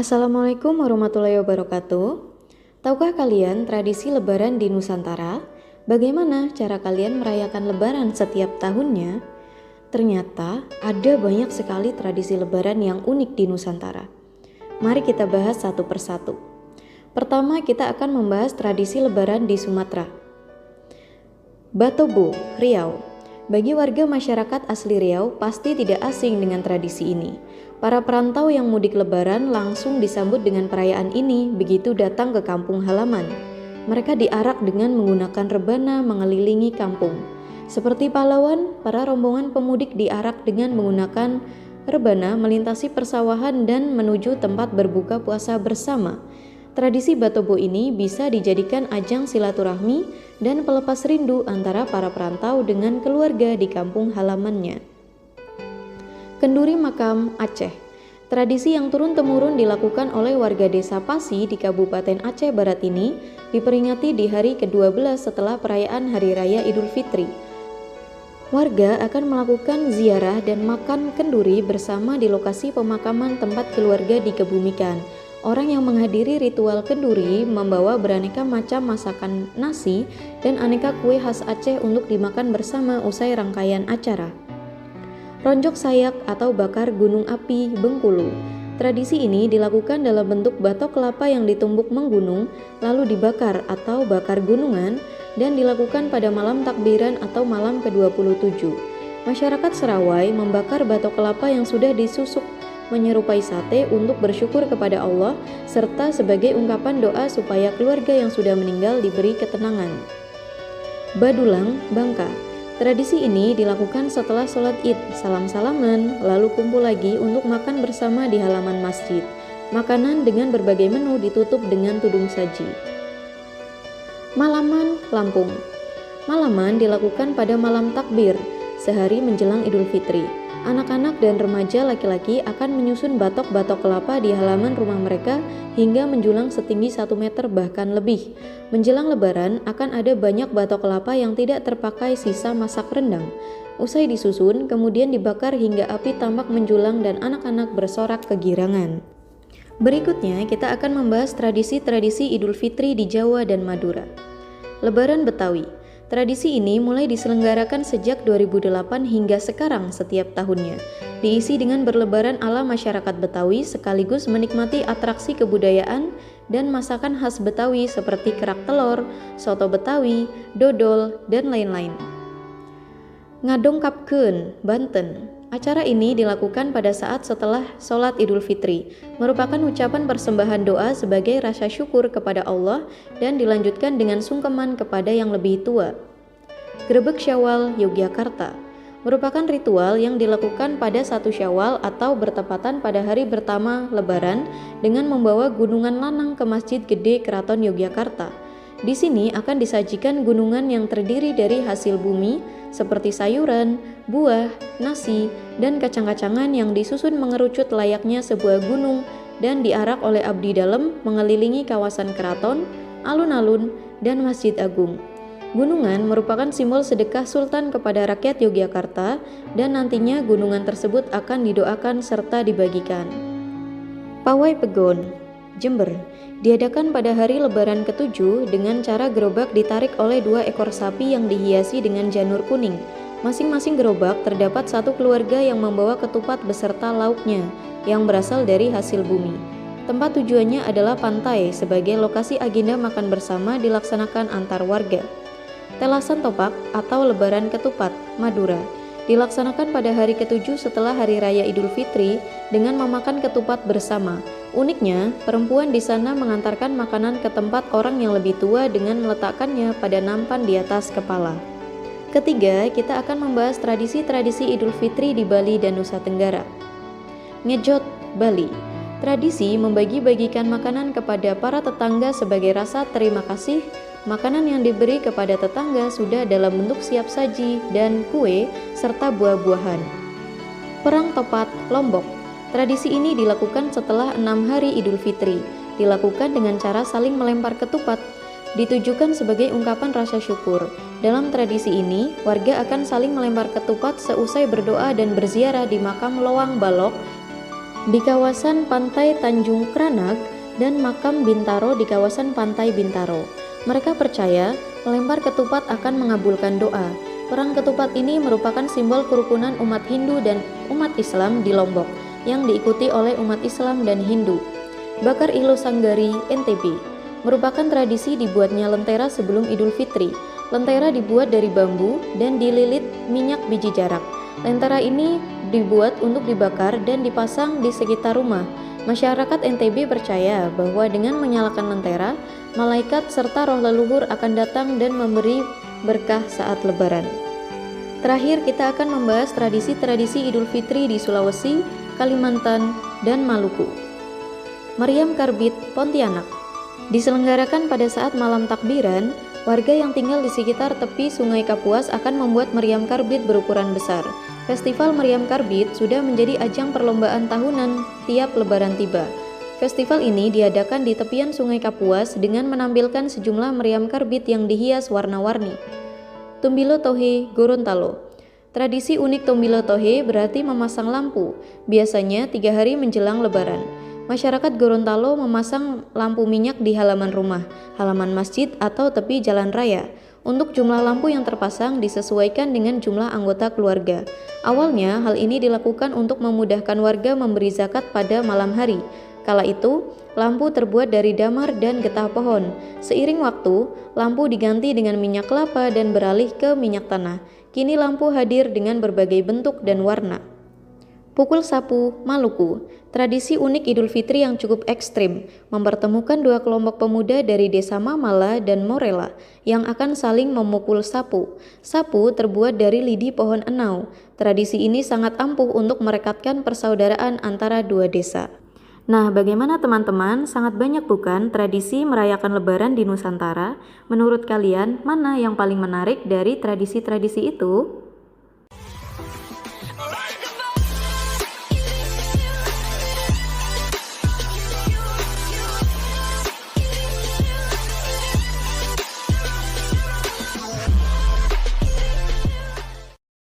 Assalamualaikum warahmatullahi wabarakatuh. Tahukah kalian tradisi Lebaran di Nusantara? Bagaimana cara kalian merayakan Lebaran setiap tahunnya? Ternyata ada banyak sekali tradisi Lebaran yang unik di Nusantara. Mari kita bahas satu persatu. Pertama, kita akan membahas tradisi Lebaran di Sumatera. Batobo, Riau. Bagi warga masyarakat asli Riau pasti tidak asing dengan tradisi ini. Para perantau yang mudik Lebaran langsung disambut dengan perayaan ini begitu datang ke kampung halaman. Mereka diarak dengan menggunakan rebana mengelilingi kampung. Seperti pahlawan, para rombongan pemudik diarak dengan menggunakan rebana melintasi persawahan dan menuju tempat berbuka puasa bersama. Tradisi Batobo ini bisa dijadikan ajang silaturahmi dan pelepas rindu antara para perantau dengan keluarga di kampung halamannya. Kenduri Makam Aceh. Tradisi yang turun-temurun dilakukan oleh warga desa Pasi di Kabupaten Aceh Barat ini diperingati di hari ke-12 setelah perayaan Hari Raya Idul Fitri. Warga akan melakukan ziarah dan makan kenduri bersama di lokasi pemakaman tempat keluarga dikebumikan. Orang yang menghadiri ritual kenduri membawa beraneka macam masakan nasi dan aneka kue khas Aceh untuk dimakan bersama usai rangkaian acara. Ronjok Sayak atau bakar gunung api Bengkulu. Tradisi ini dilakukan dalam bentuk batok kelapa yang ditumbuk menggunung lalu dibakar atau bakar gunungan dan dilakukan pada malam takbiran atau malam ke-27. Masyarakat Serawai membakar batok kelapa yang sudah disusuk menyerupai sate untuk bersyukur kepada Allah serta sebagai ungkapan doa supaya keluarga yang sudah meninggal diberi ketenangan. Badulang, Bangka. Tradisi ini dilakukan setelah sholat id, salam-salaman, lalu kumpul lagi untuk makan bersama di halaman masjid. Makanan dengan berbagai menu ditutup dengan tudung saji. Malaman, Lampung. Malaman dilakukan pada malam takbir, sehari menjelang Idul Fitri. Anak-anak dan remaja laki-laki akan menyusun batok-batok kelapa di halaman rumah mereka hingga menjulang setinggi 1 meter bahkan lebih. Menjelang Lebaran akan ada banyak batok kelapa yang tidak terpakai sisa masak rendang. Usai disusun, kemudian dibakar hingga api tampak menjulang dan anak-anak bersorak kegirangan. Berikutnya kita akan membahas tradisi-tradisi Idul Fitri di Jawa dan Madura. Lebaran Betawi. Tradisi ini mulai diselenggarakan sejak 2008 hingga sekarang setiap tahunnya. Diisi dengan berlebaran ala masyarakat Betawi sekaligus menikmati atraksi kebudayaan dan masakan khas Betawi seperti kerak telur, soto Betawi, dodol, dan lain-lain. Ngadongkapkeun, Banten. Acara ini dilakukan pada saat setelah sholat Idul Fitri, merupakan ucapan persembahan doa sebagai rasa syukur kepada Allah dan dilanjutkan dengan sungkeman kepada yang lebih tua. Grebeg Syawal, Yogyakarta, merupakan ritual yang dilakukan pada 1 Syawal atau bertepatan pada hari pertama Lebaran dengan membawa gunungan lanang ke Masjid Gede Keraton Yogyakarta. Di sini akan disajikan gunungan yang terdiri dari hasil bumi seperti sayuran, buah, nasi, dan kacang-kacangan yang disusun mengerucut layaknya sebuah gunung dan diarak oleh abdi dalam mengelilingi kawasan keraton, alun-alun, dan Masjid Agung. Gunungan merupakan simbol sedekah Sultan kepada rakyat Yogyakarta dan nantinya gunungan tersebut akan didoakan serta dibagikan. Pawai Pegon, Jember, diadakan pada hari Lebaran ke-7 dengan cara gerobak ditarik oleh 2 ekor sapi yang dihiasi dengan janur kuning. Masing-masing gerobak terdapat 1 keluarga yang membawa ketupat beserta lauknya yang berasal dari hasil bumi. Tempat tujuannya adalah pantai sebagai lokasi agenda makan bersama dilaksanakan antar warga. Telasan Topak atau Lebaran Ketupat, Madura, dilaksanakan pada hari ke-7 setelah Hari Raya Idul Fitri dengan memakan ketupat bersama. Uniknya, perempuan di sana mengantarkan makanan ke tempat orang yang lebih tua dengan meletakkannya pada nampan di atas kepala. Ketiga, kita akan membahas tradisi-tradisi Idul Fitri di Bali dan Nusa Tenggara. Ngejot, Bali. Tradisi membagi-bagikan makanan kepada para tetangga sebagai rasa terima kasih. Makanan yang diberi kepada tetangga sudah dalam bentuk siap saji dan kue serta buah-buahan. Perang Topat, Lombok. Tradisi ini dilakukan setelah 6 hari Idul Fitri. Dilakukan dengan cara saling melempar ketupat. Ditujukan sebagai ungkapan rasa syukur. Dalam tradisi ini, warga akan saling melempar ketupat seusai berdoa dan berziarah di makam Loang Balok di kawasan pantai Tanjung Kranag dan makam Bintaro di kawasan pantai Bintaro. Mereka percaya melempar ketupat akan mengabulkan doa. Perang ketupat ini merupakan simbol kerukunan umat Hindu dan umat Islam di Lombok yang diikuti oleh umat Islam dan Hindu. Bakar Ilo Sanggari, NTB, merupakan tradisi dibuatnya lentera sebelum Idul Fitri. Lentera dibuat dari bambu dan dililit minyak biji jarak. Lentera ini dibuat untuk dibakar dan dipasang di sekitar rumah. Masyarakat NTB percaya bahwa dengan menyalakan lentera, malaikat serta roh leluhur akan datang dan memberi berkah saat lebaran. Terakhir, kita akan membahas tradisi-tradisi Idul Fitri di Sulawesi, Kalimantan, dan Maluku. Meriam Karbit, Pontianak, diselenggarakan pada saat malam takbiran. Warga yang tinggal di sekitar tepi Sungai Kapuas akan membuat meriam karbit berukuran besar. Festival Meriam Karbit sudah menjadi ajang perlombaan tahunan tiap lebaran tiba. Festival ini diadakan di tepian Sungai Kapuas dengan menampilkan sejumlah meriam karbit yang dihias warna-warni. Tumbilo Tohe, Gorontalo. Tradisi unik Tumbilo Tohe berarti memasang lampu, biasanya 3 hari menjelang lebaran. Masyarakat Gorontalo memasang lampu minyak di halaman rumah, halaman masjid, atau tepi jalan raya. Untuk jumlah lampu yang terpasang disesuaikan dengan jumlah anggota keluarga. Awalnya, hal ini dilakukan untuk memudahkan warga memberi zakat pada malam hari. Kala itu, lampu terbuat dari damar dan getah pohon. Seiring waktu, lampu diganti dengan minyak kelapa dan beralih ke minyak tanah. Kini lampu hadir dengan berbagai bentuk dan warna. Pukul Sapu, Maluku, tradisi unik Idul Fitri yang cukup ekstrim, mempertemukan 2 kelompok pemuda dari desa Mamala dan Morela yang akan saling memukul sapu. Sapu terbuat dari lidi pohon enau. Tradisi ini sangat ampuh untuk merekatkan persaudaraan antara 2 desa. Nah, bagaimana teman-teman? Sangat banyak bukan tradisi merayakan Lebaran di Nusantara? Menurut kalian, mana yang paling menarik dari tradisi-tradisi itu?